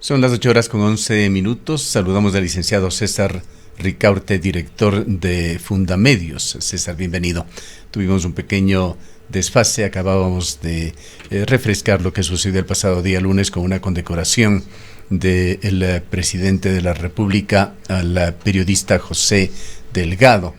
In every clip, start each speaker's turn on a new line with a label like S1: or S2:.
S1: Son las 8 horas con 11 minutos. Saludamos al licenciado César Ricaurte, director de Fundamedios. César, bienvenido. Tuvimos un pequeño desfase, acabábamos de refrescar lo que sucedió el pasado día lunes con una condecoración del presidente de la República al periodista José Delgado,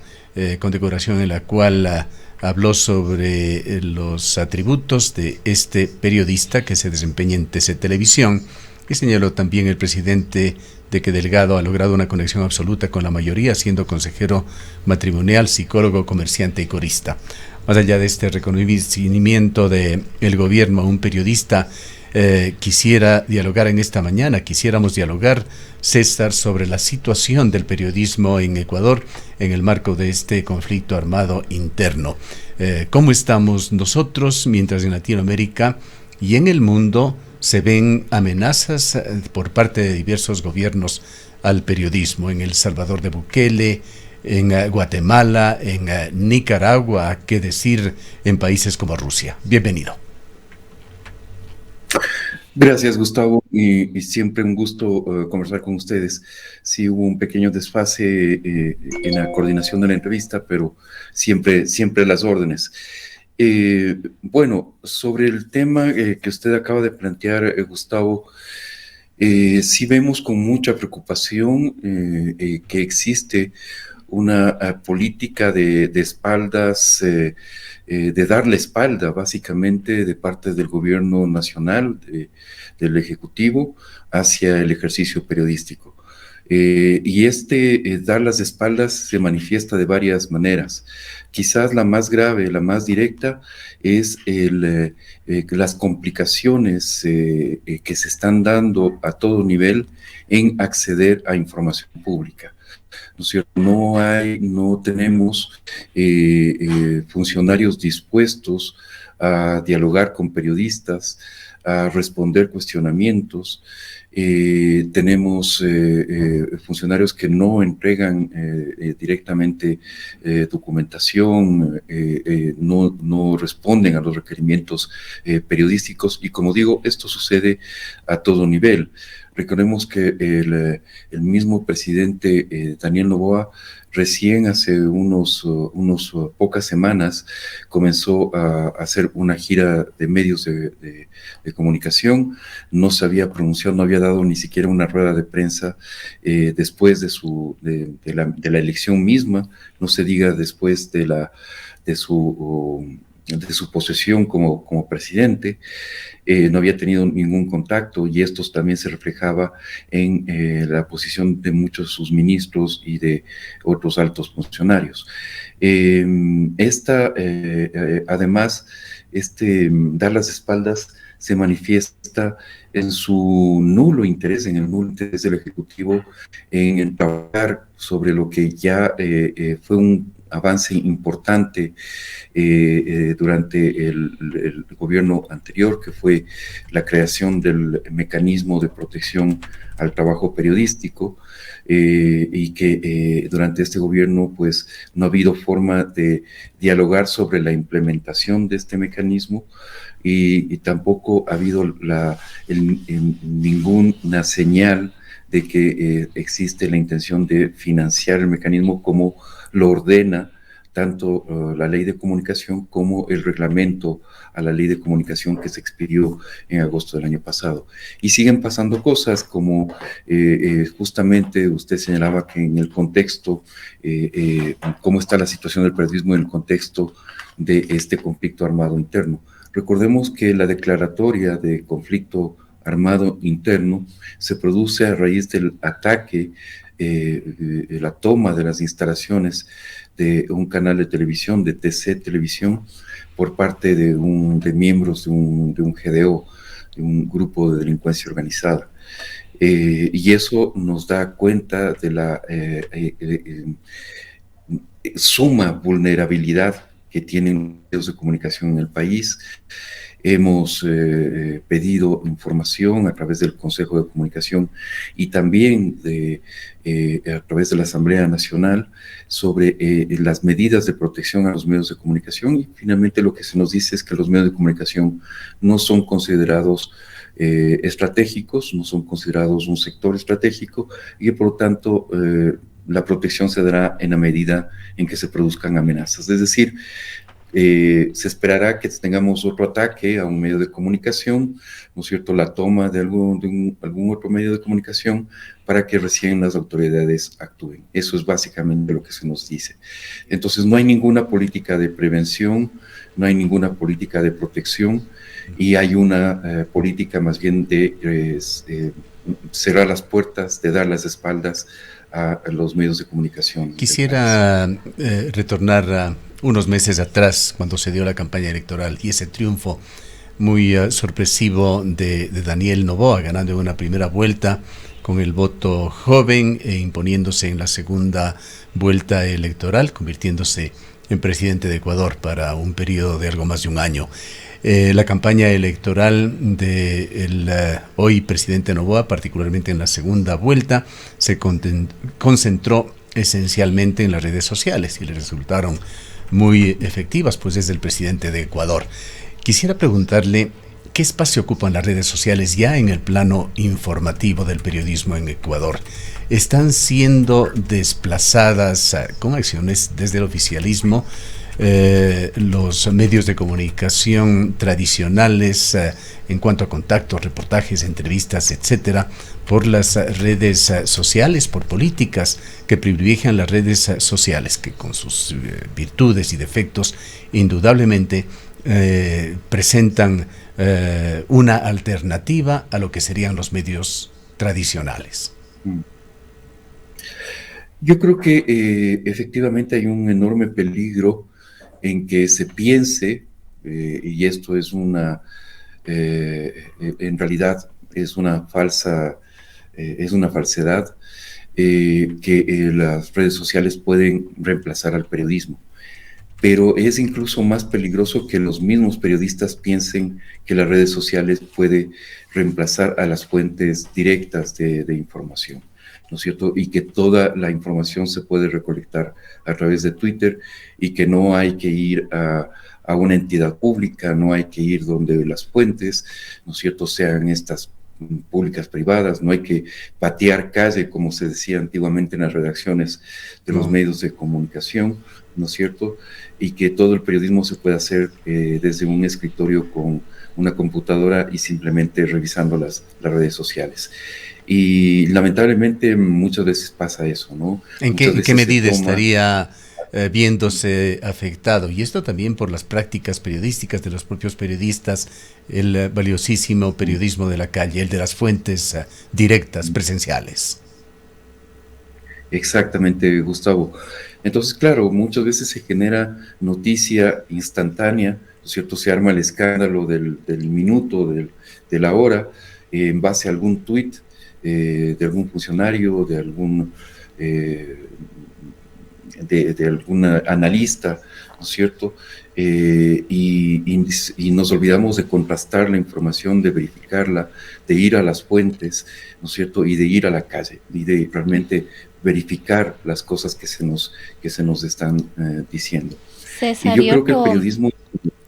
S1: condecoración en la cual habló sobre los atributos de este periodista que se desempeña en TC Televisión, y señaló también el presidente de que Delgado ha logrado una conexión absoluta con la mayoría, siendo consejero matrimonial, psicólogo, comerciante y corista. Más allá de este reconocimiento del gobierno a un periodista, quisiera dialogar en esta mañana, quisiéramos dialogar, César, sobre la situación del periodismo en Ecuador en el marco de este conflicto armado interno. ¿Cómo estamos nosotros mientras en Latinoamérica y en el mundo se ven amenazas por parte de diversos gobiernos al periodismo? En El Salvador de Bukele, en Guatemala, en Nicaragua, qué decir en países como Rusia. Bienvenido.
S2: Gracias, Gustavo, y siempre un gusto conversar con ustedes. Sí hubo un pequeño desfase en la coordinación de la entrevista, pero siempre las órdenes. Bueno, sobre el tema que usted acaba de plantear, Gustavo, sí vemos con mucha preocupación que existe una política de espaldas, de darle espalda básicamente de parte del gobierno nacional, del Ejecutivo, hacia el ejercicio periodístico. Y dar las espaldas se manifiesta de varias maneras. Quizás la más grave, la más directa, es las complicaciones que se están dando a todo nivel en acceder a información pública. ¿No es cierto? No tenemos funcionarios dispuestos a dialogar con periodistas, a responder cuestionamientos. Tenemos funcionarios que no entregan directamente documentación, no responden a los requerimientos periodísticos, y como digo, esto sucede a todo nivel. Recordemos que el mismo presidente Daniel Noboa recién hace unos pocas semanas comenzó a hacer una gira de medios de comunicación. No se había pronunciado, no había dado ni siquiera una rueda de prensa después de la elección misma, no se diga después de su posesión como presidente. No había tenido ningún contacto, y esto también se reflejaba en la posición de muchos de sus ministros y de otros altos funcionarios. Además, dar las espaldas se manifiesta en su nulo interés, en el nulo interés del Ejecutivo en trabajar sobre lo que ya fue un avance importante durante el gobierno anterior, que fue la creación del mecanismo de protección al trabajo periodístico, y que durante este gobierno pues no ha habido forma de dialogar sobre la implementación de este mecanismo, y tampoco ha habido ninguna señal de que existe la intención de financiar el mecanismo como lo ordena tanto la ley de comunicación como el reglamento a la ley de comunicación que se expidió en agosto del año pasado. Y siguen pasando cosas como justamente usted señalaba que en el contexto, cómo está la situación del periodismo en el contexto de este conflicto armado interno. Recordemos que la declaratoria de conflicto armado interno se produce a raíz del ataque, la toma de las instalaciones de un canal de televisión, de TC Televisión, por parte de miembros de un GDO, de un grupo de delincuencia organizada. Y eso nos da cuenta de la suma vulnerabilidad que tienen los medios de comunicación en el país. Hemos pedido información a través del Consejo de Comunicación y también a través de la Asamblea Nacional sobre las medidas de protección a los medios de comunicación, y finalmente lo que se nos dice es que los medios de comunicación no son considerados estratégicos, no son considerados un sector estratégico y que por lo tanto la protección se dará en la medida en que se produzcan amenazas. Es decir, se esperará que tengamos otro ataque a un medio de comunicación, ¿no es cierto?, la toma de algún otro medio de comunicación para que recién las autoridades actúen. Eso es básicamente lo que se nos dice. Entonces, no hay ninguna política de prevención, no hay ninguna política de protección y hay una política más bien de cerrar las puertas, de dar las espaldas a los medios de comunicación.
S1: Quisiera retornar a unos meses atrás, cuando se dio la campaña electoral y ese triunfo muy sorpresivo de Daniel Noboa, ganando en una primera vuelta con el voto joven e imponiéndose en la segunda vuelta electoral, convirtiéndose en presidente de Ecuador para un periodo de algo más de un año. La campaña electoral del hoy presidente Noboa, particularmente en la segunda vuelta, se concentró esencialmente en las redes sociales y le resultaron muy efectivas, pues es el presidente de Ecuador. Quisiera preguntarle qué espacio ocupan las redes sociales ya en el plano informativo del periodismo en Ecuador. ¿Están siendo desplazadas con acciones desde el oficialismo los medios de comunicación tradicionales en cuanto a contactos, reportajes, entrevistas, etcétera, por las redes sociales, por políticas que privilegian las redes sociales, que con sus virtudes y defectos indudablemente presentan una alternativa a lo que serían los medios tradicionales?
S2: Yo creo que efectivamente hay un enorme peligro en que se piense, y esto es en realidad es una falsedad, que las redes sociales pueden reemplazar al periodismo. Pero es incluso más peligroso que los mismos periodistas piensen que las redes sociales pueden reemplazar a las fuentes directas de información, ¿no es cierto? Y que toda la información se puede recolectar a través de Twitter y que no hay que ir a una entidad pública, no hay que ir donde las fuentes, ¿no es cierto?, sean estas públicas, privadas, no hay que patear calle, como se decía antiguamente en las redacciones de los medios de comunicación, ¿no es cierto?, y que todo el periodismo se puede hacer desde un escritorio con una computadora y simplemente revisando las redes sociales. Y lamentablemente muchas veces pasa eso, ¿no?
S1: ¿En qué medida estaría viéndose afectado? Y esto también por las prácticas periodísticas de los propios periodistas, el valiosísimo periodismo de la calle, el de las fuentes directas, presenciales.
S2: Exactamente, Gustavo. Entonces, claro, muchas veces se genera noticia instantánea, ¿no es cierto? Se arma el escándalo del minuto, de la hora, en base a algún tuit de algún funcionario, de algún analista, ¿no es cierto? Y nos olvidamos de contrastar la información, de verificarla, de ir a las fuentes, ¿no es cierto? Y de ir a la calle, y de realmente verificar las cosas que se nos están diciendo.
S3: César,
S2: y yo creo que el periodismo...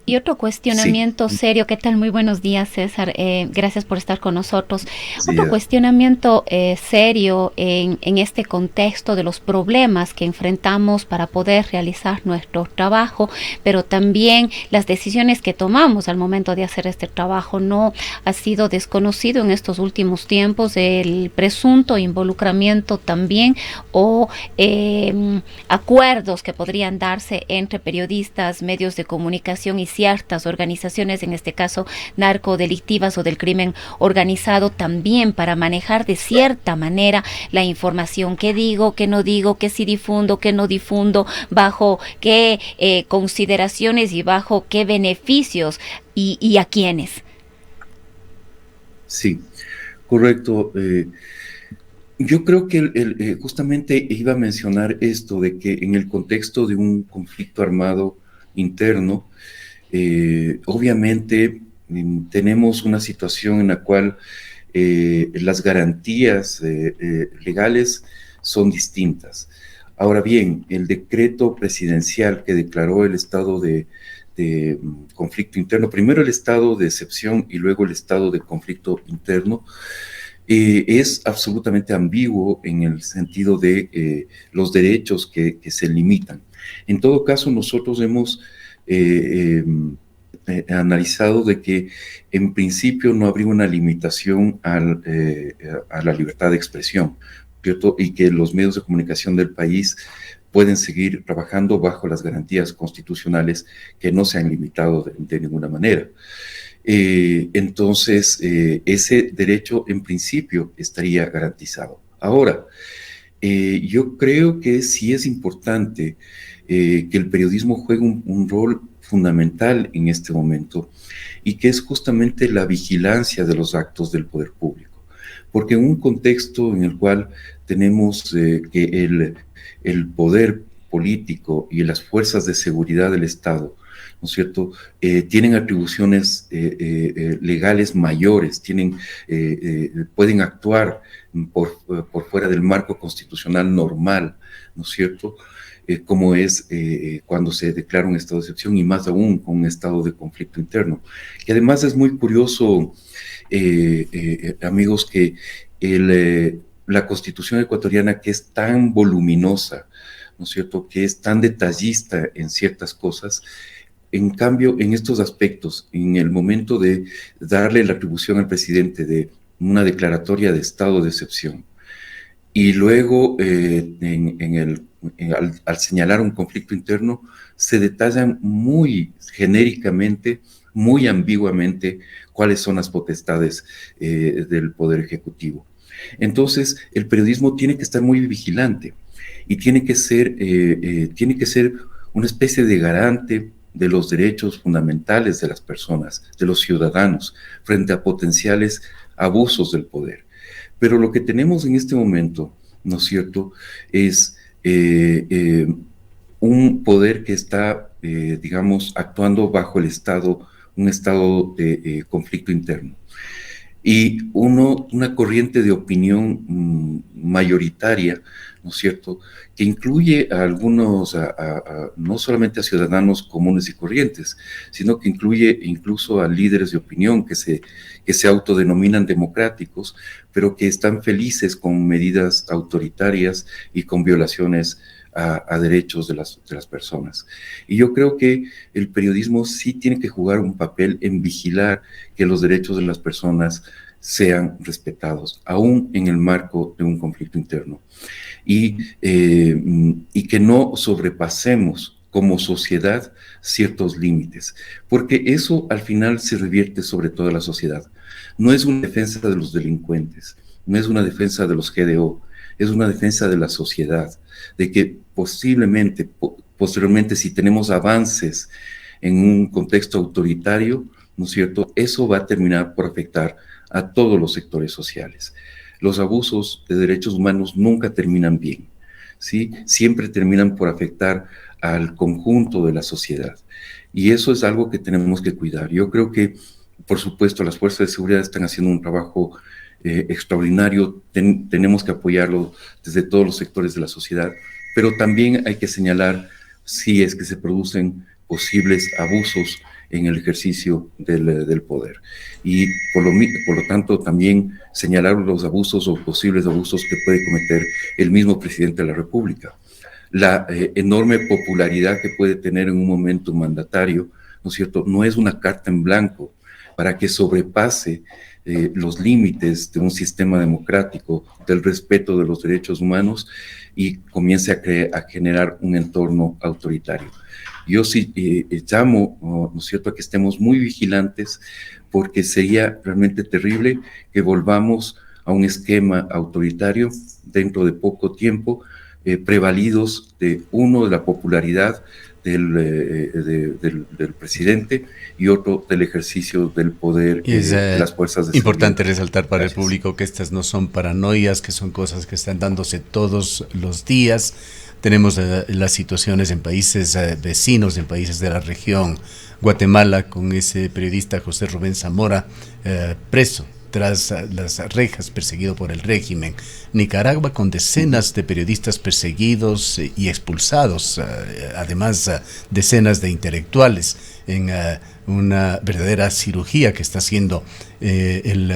S3: Y otro cuestionamiento serio, ¿qué tal? Muy buenos días, César, gracias por estar con nosotros. Otro cuestionamiento serio en este contexto de los problemas que enfrentamos para poder realizar nuestro trabajo, pero también las decisiones que tomamos al momento de hacer este trabajo. No ha sido desconocido en estos últimos tiempos el presunto involucramiento también o acuerdos que podrían darse entre periodistas, medios de comunicación y ciertas organizaciones, en este caso narcodelictivas o del crimen organizado, también para manejar de cierta manera la información, qué digo, qué no digo, qué sí difundo, qué no difundo, bajo qué consideraciones y bajo qué beneficios y a quiénes.
S2: Sí, correcto. Yo creo que justamente iba a mencionar esto de que en el contexto de un conflicto armado interno, obviamente tenemos una situación en la cual las garantías legales son distintas. Ahora bien, el decreto presidencial que declaró el estado de de conflicto interno, primero el estado de excepción y luego el estado de conflicto interno, es absolutamente ambiguo en el sentido de los derechos que se limitan. En todo caso, nosotros hemos analizado de que en principio no habría una limitación a la libertad de expresión, ¿cierto? Y que los medios de comunicación del país pueden seguir trabajando bajo las garantías constitucionales que no se han limitado de ninguna manera. Entonces, ese derecho en principio estaría garantizado. Ahora, yo creo que sí es importante que el periodismo juegue un rol fundamental en este momento, y que es justamente la vigilancia de los actos del poder público. Porque en un contexto en el cual tenemos que el poder político y las fuerzas de seguridad del Estado, ¿no es cierto?, tienen atribuciones legales mayores, pueden actuar por fuera del marco constitucional normal, ¿no es cierto?, como es cuando se declara un estado de excepción, y más aún con un estado de conflicto interno. Que además es muy curioso, amigos, que la Constitución ecuatoriana, que es tan voluminosa, ¿no es cierto?, que es tan detallista en ciertas cosas, en cambio, en estos aspectos, en el momento de darle la atribución al presidente de una declaratoria de estado de excepción, y luego al señalar un conflicto interno, se detallan muy genéricamente, muy ambiguamente, cuáles son las potestades del Poder Ejecutivo. Entonces, el periodismo tiene que estar muy vigilante y tiene que ser una especie de garante de los derechos fundamentales de las personas, de los ciudadanos, frente a potenciales abusos del poder. Pero lo que tenemos en este momento, ¿no es cierto?, es un poder que está, digamos, actuando bajo un estado de conflicto interno. Y una corriente de opinión mayoritaria, ¿no es cierto?, que incluye a algunos, no solamente a ciudadanos comunes y corrientes, sino que incluye incluso a líderes de opinión que se autodenominan democráticos, pero que están felices con medidas autoritarias y con violaciones a derechos de las personas. Y yo creo que el periodismo sí tiene que jugar un papel en vigilar que los derechos de las personas sean respetados, aún en el marco de un conflicto interno. Y que no sobrepasemos como sociedad ciertos límites, porque eso al final se revierte sobre toda la sociedad. No es una defensa de los delincuentes, no es una defensa de los GDO, es una defensa de la sociedad, de que posteriormente, si tenemos avances en un contexto autoritario, ¿no es cierto?, eso va a terminar por afectar a todos los sectores sociales. Los abusos de derechos humanos nunca terminan bien, ¿sí? Siempre terminan por afectar al conjunto de la sociedad. Y eso es algo que tenemos que cuidar. Yo creo que, por supuesto, las fuerzas de seguridad están haciendo un trabajo extraordinario, tenemos que apoyarlo desde todos los sectores de la sociedad, pero también hay que señalar si es que se producen posibles abusos en el ejercicio del poder. Y por lo tanto también señalar los abusos o posibles abusos que puede cometer el mismo presidente de la República. La enorme popularidad que puede tener en un momento un mandatario, ¿no es cierto?, no es una carta en blanco para que sobrepase los límites de un sistema democrático, del respeto de los derechos humanos, y comience a generar un entorno autoritario. Yo sí llamo, ¿no es cierto?, a que estemos muy vigilantes, porque sería realmente terrible que volvamos a un esquema autoritario dentro de poco tiempo, prevalidos de la popularidad del presidente, y otro del ejercicio del poder de las fuerzas de seguridad.
S1: Importante resaltar para el público que estas no son paranoias, que son cosas que están dándose todos los días. Tenemos las situaciones en países vecinos, en países de la región. Guatemala, con ese periodista José Rubén Zamora preso tras las rejas, perseguido por el régimen. Nicaragua, con decenas de periodistas perseguidos y expulsados, además decenas de intelectuales. en una verdadera cirugía que está haciendo el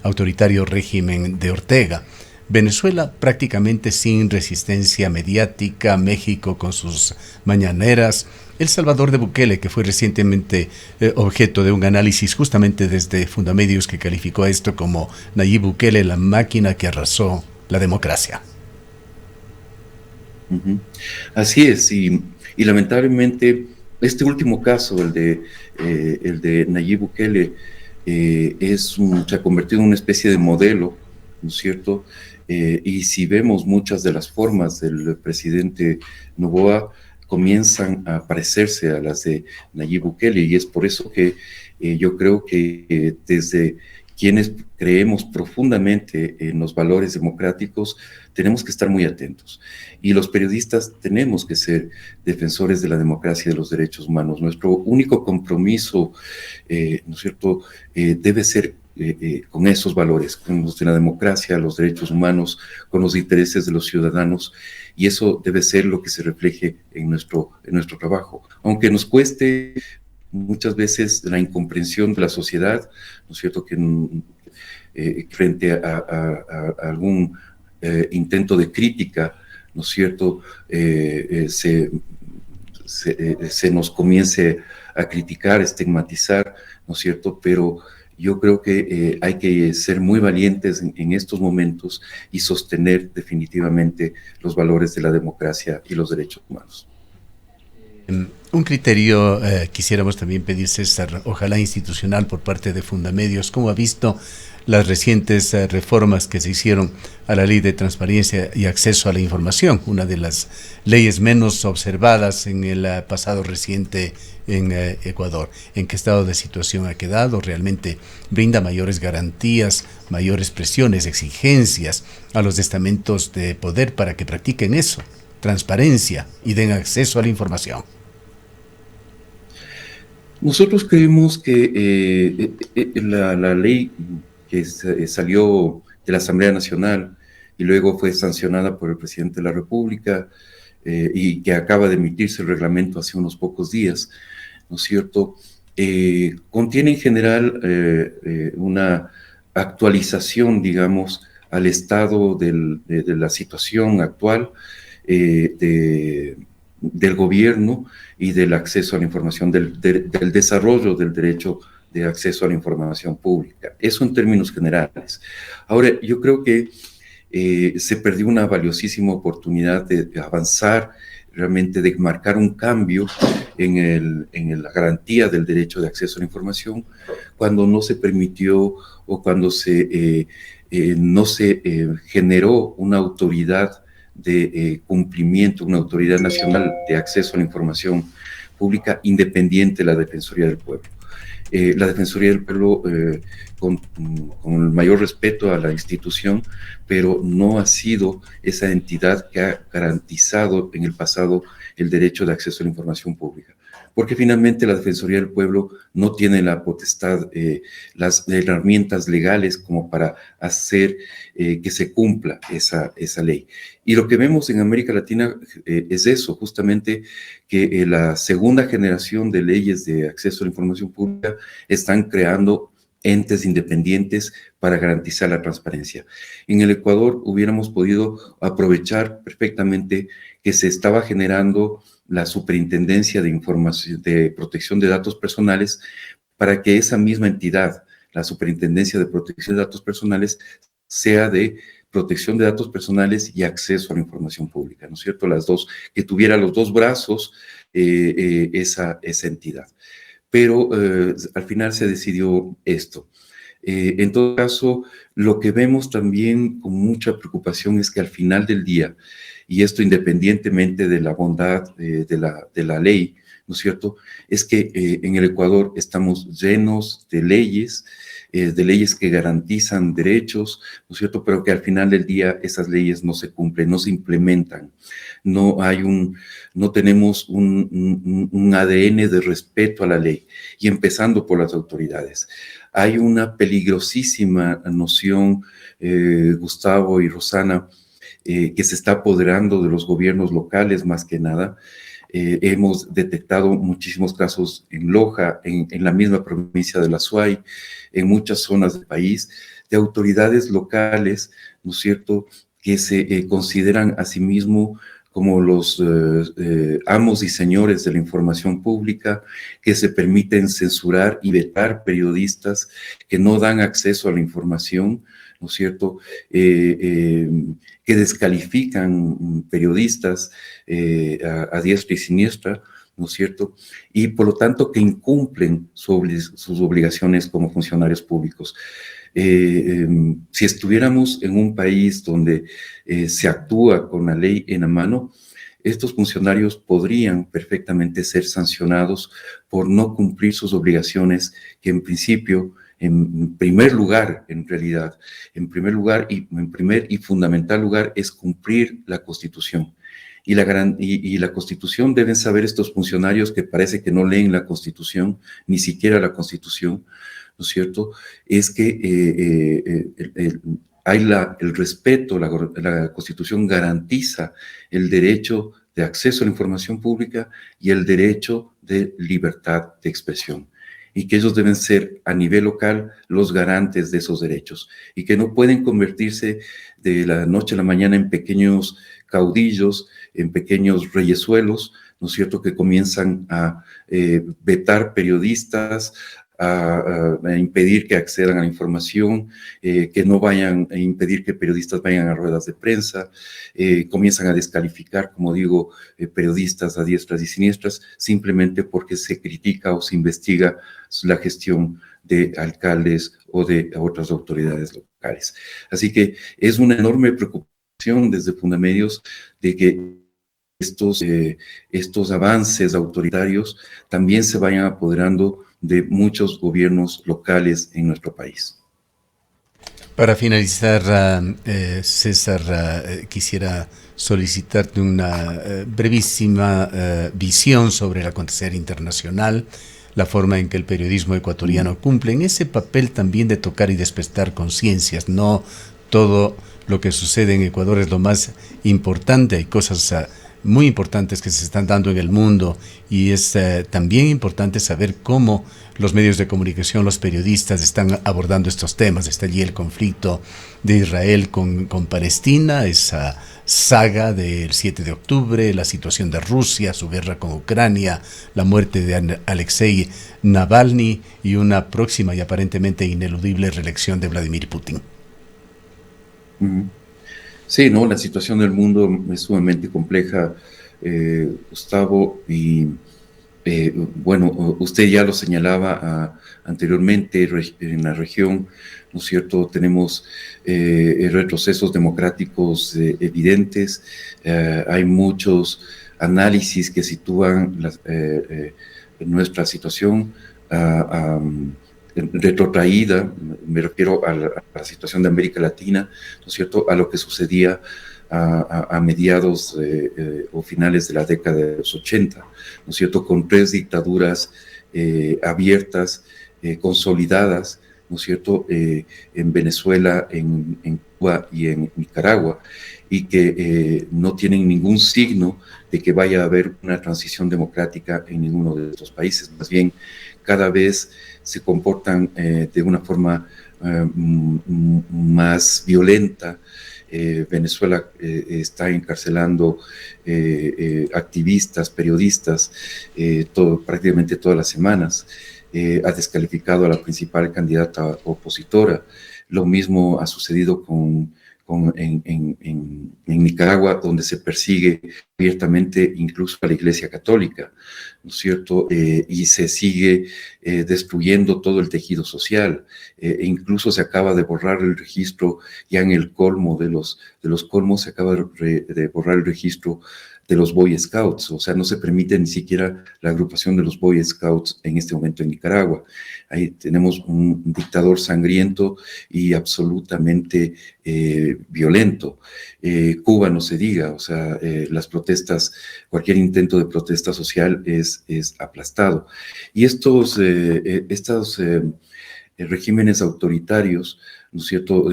S1: autoritario régimen de Ortega. Venezuela prácticamente sin resistencia mediática, México con sus mañaneras, El Salvador de Bukele, que fue recientemente objeto de un análisis justamente desde Fundamedios, que calificó a esto como Nayib Bukele, la máquina que arrasó la democracia.
S2: Así es, y lamentablemente este último caso, el de Nayib Bukele, se ha convertido en una especie de modelo, ¿no es cierto? Y si vemos muchas de las formas del presidente Noboa, comienzan a parecerse a las de Nayib Bukele, y es por eso que yo creo que desde quienes creemos profundamente en los valores democráticos, tenemos que estar muy atentos. Y los periodistas tenemos que ser defensores de la democracia y de los derechos humanos. Nuestro único compromiso, ¿no es cierto?, debe ser con esos valores, con los de la democracia, los derechos humanos, con los intereses de los ciudadanos, y eso debe ser lo que se refleje en nuestro trabajo. Aunque nos cueste muchas veces la incomprensión de la sociedad, ¿no es cierto?, que frente a algún intento de crítica, ¿no es cierto?, se nos comience a criticar, estigmatizar, ¿no es cierto?, pero yo creo que hay que ser muy valientes en estos momentos y sostener definitivamente los valores de la democracia y los derechos humanos.
S1: Un criterio quisiéramos también pedir, César, ojalá institucional, por parte de Fundamedios. ¿Cómo ha visto las recientes reformas que se hicieron a la Ley de Transparencia y Acceso a la Información, una de las leyes menos observadas en el pasado reciente en Ecuador? ¿En qué estado de situación ha quedado? ¿Realmente brinda mayores garantías, mayores presiones, exigencias a los estamentos de poder para que practiquen eso, transparencia, y den acceso a la información?
S2: Nosotros creemos que la ley que salió de la Asamblea Nacional y luego fue sancionada por el presidente de la República y que acaba de emitirse el reglamento hace unos pocos días, ¿no es cierto?, contiene en general una actualización, digamos, al estado de la situación actual del gobierno y del acceso a la información, del desarrollo del derecho de acceso a la información pública. Eso en términos generales. Ahora, yo creo que se perdió una valiosísima oportunidad de avanzar, realmente de marcar un cambio en la garantía del derecho de acceso a la información, cuando no se permitió o cuando no se generó una autoridad de cumplimiento, una autoridad nacional de acceso a la información pública independiente de la Defensoría del Pueblo. La Defensoría del Pueblo, con el mayor respeto a la institución, pero no ha sido esa entidad que ha garantizado en el pasado el derecho de acceso a la información pública. Porque finalmente la Defensoría del Pueblo no tiene la potestad, las herramientas legales como para hacer que se cumpla esa ley. Y lo que vemos en América Latina es eso, justamente que la segunda generación de leyes de acceso a la información pública están creando entes independientes para garantizar la transparencia. En el Ecuador hubiéramos podido aprovechar perfectamente que se estaba generando la Superintendencia de Información de Protección de Datos Personales, para que esa misma entidad, la Superintendencia de Protección de Datos Personales, sea de protección de datos personales y acceso a la información pública, ¿no es cierto? Las dos, que tuviera los dos brazos esa entidad. Pero al final se decidió esto. En todo caso, lo que vemos también con mucha preocupación es que al final del día, y esto independientemente de la bondad de la ley, ¿no es cierto?, es que en el Ecuador estamos llenos de leyes que garantizan derechos, ¿no es cierto?, pero que al final del día esas leyes no se cumplen, no se implementan, no tenemos un ADN de respeto a la ley, y empezando por las autoridades. Hay una peligrosísima noción, Gustavo y Rosana, que se está apoderando de los gobiernos locales más que nada, hemos detectado muchísimos casos en Loja, en la misma provincia de La Suay, en muchas zonas del país, de autoridades locales, ¿no es cierto?, que se consideran a sí mismos como los amos y señores de la información pública, que se permiten censurar y vetar periodistas que no dan acceso a la información, ¿no es cierto?, que descalifican periodistas a diestra y siniestra, ¿no es cierto?, y por lo tanto que incumplen sus obligaciones como funcionarios públicos. Si estuviéramos en un país donde se actúa con la ley en la mano, estos funcionarios podrían perfectamente ser sancionados por no cumplir sus obligaciones, que en principio, en primer lugar, en realidad, en primer y fundamental lugar, es cumplir la Constitución. Y la Constitución deben saber estos funcionarios que parece que no leen la Constitución, ni siquiera la Constitución, ¿no es cierto?, es que hay el respeto, la Constitución garantiza el derecho de acceso a la información pública y el derecho de libertad de expresión, y que ellos deben ser a nivel local los garantes de esos derechos, y que no pueden convertirse de la noche a la mañana en pequeños caudillos, en pequeños reyesuelos, ¿no es cierto?, que comienzan a vetar periodistas, a impedir que accedan a la información, que no vayan a impedir que periodistas vayan a ruedas de prensa, comienzan a descalificar, como digo, periodistas a diestras y siniestras, simplemente porque se critica o se investiga la gestión de alcaldes o de otras autoridades locales. Así que es una enorme preocupación desde Fundamedios de que estos avances autoritarios también se vayan apoderando de muchos gobiernos locales en nuestro país.
S1: Para finalizar, César, quisiera solicitarte una brevísima visión sobre el acontecer internacional, la forma en que el periodismo ecuatoriano cumple en ese papel también de tocar y despertar conciencias. No todo lo que sucede en Ecuador es lo más importante, hay cosas muy importantes que se están dando en el mundo, y es también importante saber cómo los medios de comunicación, los periodistas están abordando estos temas. Está allí el conflicto de Israel con Palestina, esa saga del 7 de octubre, la situación de Rusia, su guerra con Ucrania, la muerte de Alexei Navalny y una próxima y aparentemente ineludible reelección de Vladimir Putin.
S2: Sí, no, la situación del mundo es sumamente compleja, Gustavo, y bueno, usted ya lo señalaba anteriormente, en la región, ¿no es cierto?, tenemos retrocesos democráticos evidentes, hay muchos análisis que sitúan nuestra situación retrotraída, me refiero a la situación de América Latina, ¿no es cierto?, a lo que sucedía a mediados o finales de la década de los 80, ¿no es cierto?, con 3 dictaduras abiertas, consolidadas, ¿no es cierto?, en Venezuela, en Cuba y en Nicaragua, y que no tienen ningún signo de que vaya a haber una transición democrática en ninguno de estos países. Más bien, cada vez se comportan de una forma más violenta. Venezuela está encarcelando activistas, periodistas, prácticamente todas las semanas. Ha descalificado a la principal candidata opositora. Lo mismo ha sucedido en Nicaragua, donde se persigue abiertamente incluso a la Iglesia Católica, ¿no es cierto?, y se sigue destruyendo todo el tejido social, e incluso se acaba de borrar el registro, ya en el colmo de los colmos, se acaba de borrar el registro de los Boy Scouts, o sea, no se permite ni siquiera la agrupación de los Boy Scouts en este momento en Nicaragua. Ahí tenemos un dictador sangriento y absolutamente violento. Cuba no se diga, o sea, las protestas, cualquier intento de protesta social es aplastado. Y estos regímenes autoritarios, ¿no es cierto?,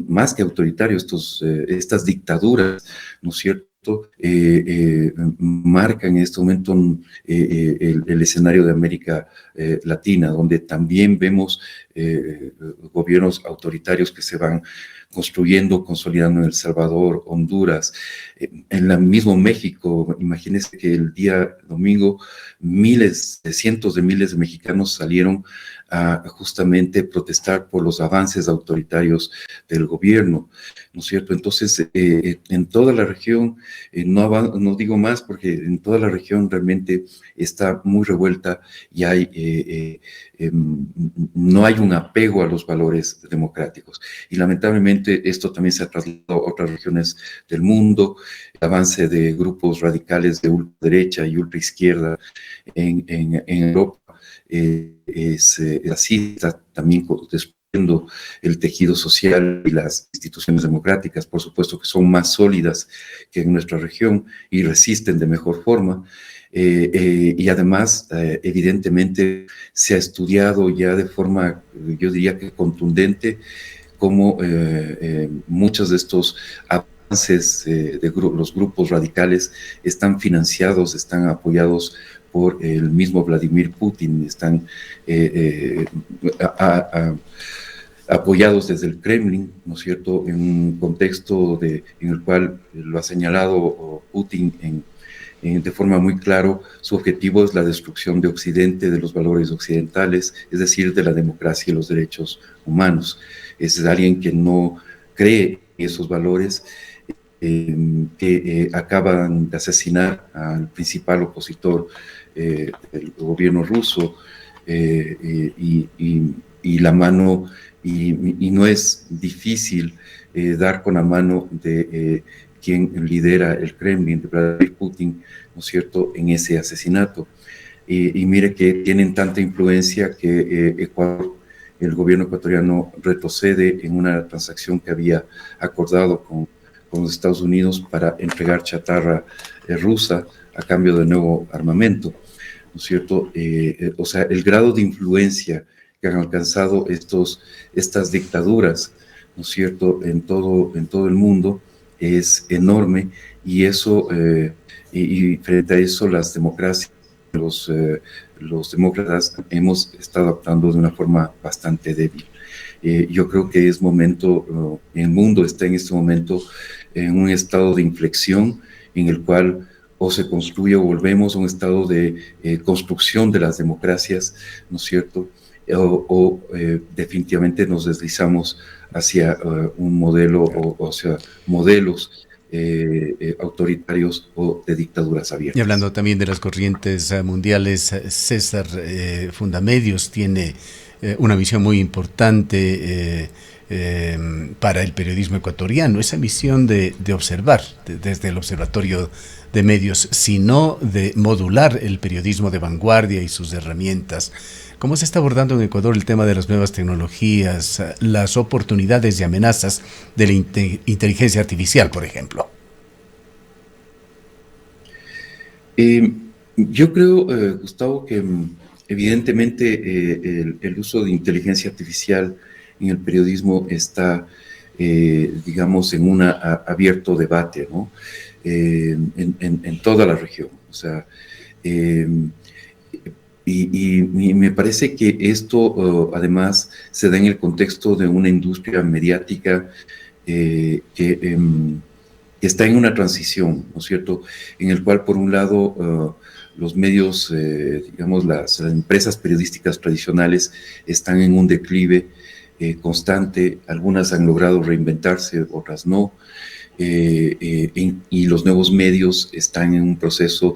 S2: más que autoritarios, estas dictaduras, ¿no es cierto?, marca en este momento el escenario de América Latina, donde también vemos gobiernos autoritarios que se van construyendo, consolidando en El Salvador, Honduras, en el mismo México. Imagínense que el día domingo cientos de miles de mexicanos salieron a justamente protestar por los avances autoritarios del gobierno, ¿no es cierto? Entonces, en toda la región, no digo más porque en toda la región realmente está muy revuelta y no hay un apego a los valores democráticos. Y lamentablemente esto también se ha trasladado a otras regiones del mundo. El avance de grupos radicales de ultraderecha y ultraizquierda en Europa así está también destruyendo el tejido social y las instituciones democráticas, por supuesto que son más sólidas que en nuestra región y resisten de mejor forma. Y además, evidentemente, se ha estudiado ya de forma, yo diría que contundente, cómo muchos de estos avances los grupos radicales están financiados, están apoyados por el mismo Vladimir Putin, están apoyados desde el Kremlin, ¿no es cierto?, en un contexto en el cual lo ha señalado Putin de forma muy clara. Su objetivo es la destrucción de Occidente, de los valores occidentales, es decir, de la democracia y los derechos humanos. Es alguien que no cree en esos valores, que acaban de asesinar al principal opositor del gobierno ruso, y la mano, y no es difícil dar con la mano de quien lidera el Kremlin, de Vladimir Putin, ¿no es cierto?, en ese asesinato. Y mire que tienen tanta influencia que el gobierno ecuatoriano retrocede en una transacción que había acordado con los Estados Unidos para entregar chatarra rusa a cambio de nuevo armamento, ¿no es cierto? O sea, el grado de influencia que han alcanzado estas dictaduras, ¿no es cierto?, en todo el mundo es enorme, y eso, y frente a eso las democracias, los demócratas hemos estado actuando de una forma bastante débil. Yo creo que es momento, el mundo está en este momento en un estado de inflexión en el cual o se construye o volvemos a un estado de construcción de las democracias, ¿no es cierto?, o definitivamente nos deslizamos hacia un modelo o hacia modelos autoritarios o de dictaduras abiertas.
S1: Y hablando también de las corrientes mundiales, César, Fundamedios tiene una misión muy importante para el periodismo ecuatoriano, esa misión de observar desde el Observatorio de Medios, sino de modular el periodismo de vanguardia y sus herramientas. ¿Cómo se está abordando en Ecuador el tema de las nuevas tecnologías, las oportunidades y amenazas de la inteligencia artificial, por ejemplo?
S2: Yo creo, Gustavo, que evidentemente el uso de inteligencia artificial en el periodismo está, digamos, en un abierto debate, ¿no?, en toda la región. O sea, y me parece que esto además se da en el contexto de una industria mediática que está en una transición, ¿no es cierto?, en el cual, por un lado, los medios, digamos, las empresas periodísticas tradicionales están en un declive constante. Algunas han logrado reinventarse, otras no, y los nuevos medios están en un proceso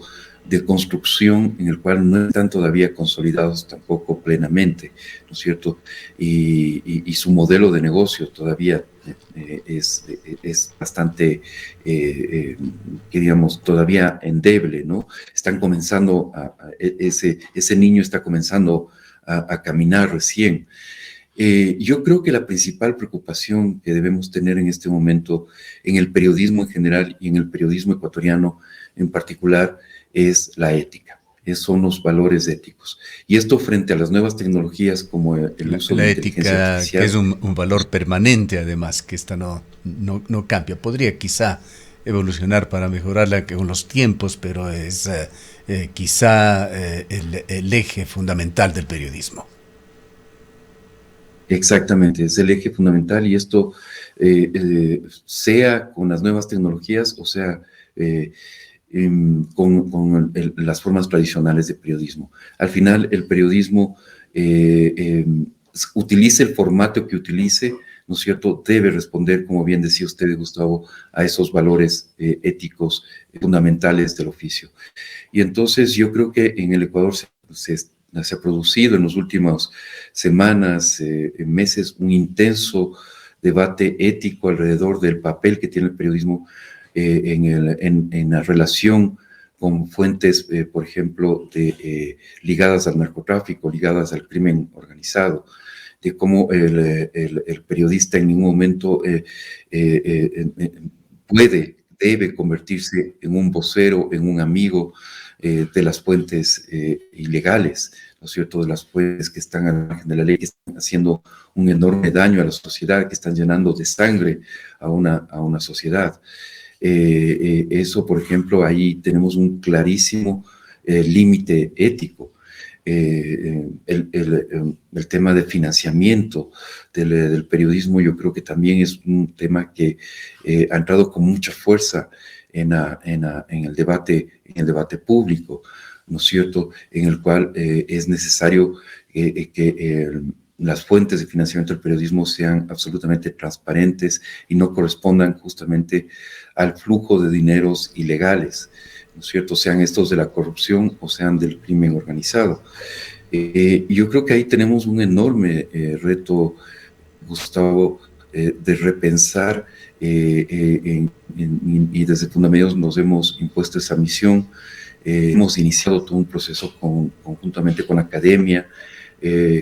S2: de construcción en el cual no están todavía consolidados tampoco plenamente, ¿no es cierto?, y su modelo de negocio todavía es bastante, digamos, todavía endeble, ¿no? Están comenzando, ese niño está comenzando a caminar recién. Yo creo que la principal preocupación que debemos tener en este momento en el periodismo en general y en el periodismo ecuatoriano en particular es la ética, son los valores éticos. Y esto frente a las nuevas tecnologías como el uso de la inteligencia artificial.
S1: Que es un valor permanente, además, que esta no cambia. Podría quizá evolucionar para mejorarla con los tiempos, pero es quizá el eje fundamental del periodismo.
S2: Exactamente, es el eje fundamental y esto sea con las nuevas tecnologías o sea con las formas tradicionales de periodismo. Al final el periodismo utilice el formato que utilice, ¿no es cierto?, debe responder, como bien decía usted, Gustavo, a esos valores éticos fundamentales del oficio. Y entonces yo creo que en el Ecuador se ha producido en las últimas semanas, meses, un intenso debate ético alrededor del papel que tiene el periodismo en la relación con fuentes, por ejemplo, ligadas al narcotráfico, ligadas al crimen organizado, de cómo el periodista en ningún momento debe convertirse en un vocero, en un amigo de las fuentes ilegales, ¿no es cierto?, de las fuentes que están al margen de la ley, que están haciendo un enorme daño a la sociedad, que están llenando de sangre a una sociedad. Eso, por ejemplo, ahí tenemos un clarísimo límite ético. El tema de financiamiento del periodismo, yo creo que también es un tema que ha entrado con mucha fuerza en el debate público, ¿no es cierto?, en el cual es necesario que las fuentes de financiamiento del periodismo sean absolutamente transparentes y no correspondan justamente al flujo de dineros ilegales, ¿no es cierto?, sean estos de la corrupción o sean del crimen organizado. Yo creo que ahí tenemos un enorme reto, Gustavo, de repensar y desde Fundamedios nos hemos impuesto esa misión. Hemos iniciado todo un proceso conjuntamente con la academia,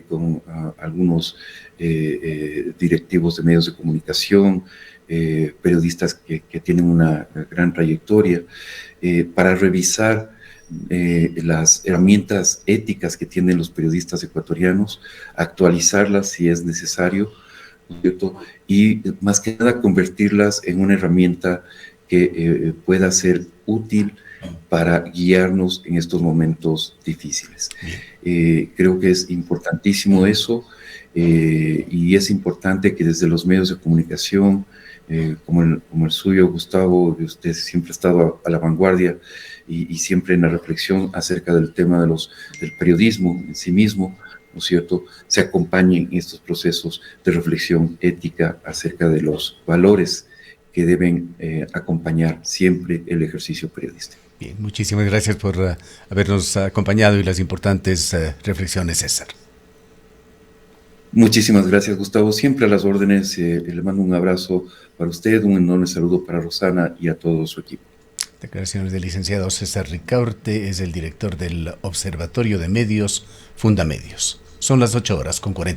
S2: con algunos directivos de medios de comunicación, periodistas que tienen una gran trayectoria, para revisar las herramientas éticas que tienen los periodistas ecuatorianos, actualizarlas si es necesario, ¿no es cierto?, y más que nada convertirlas en una herramienta que pueda ser útil para guiarnos en estos momentos difíciles. Creo que es importantísimo eso, y es importante que desde los medios de comunicación, como el suyo, Gustavo, que usted siempre ha estado a la vanguardia y siempre en la reflexión acerca del tema del periodismo en sí mismo, ¿no es cierto?, se acompañen estos procesos de reflexión ética acerca de los valores que deben acompañar siempre el ejercicio periodístico.
S1: Bien, muchísimas gracias por habernos acompañado y las importantes reflexiones, César.
S2: Muchísimas gracias, Gustavo. Siempre a las órdenes. Le mando un abrazo para usted, un enorme saludo para Rosana y a todo su equipo.
S1: Declaraciones del licenciado César Ricaurte, es el director del Observatorio de Medios Fundamedios. Son las 8:40.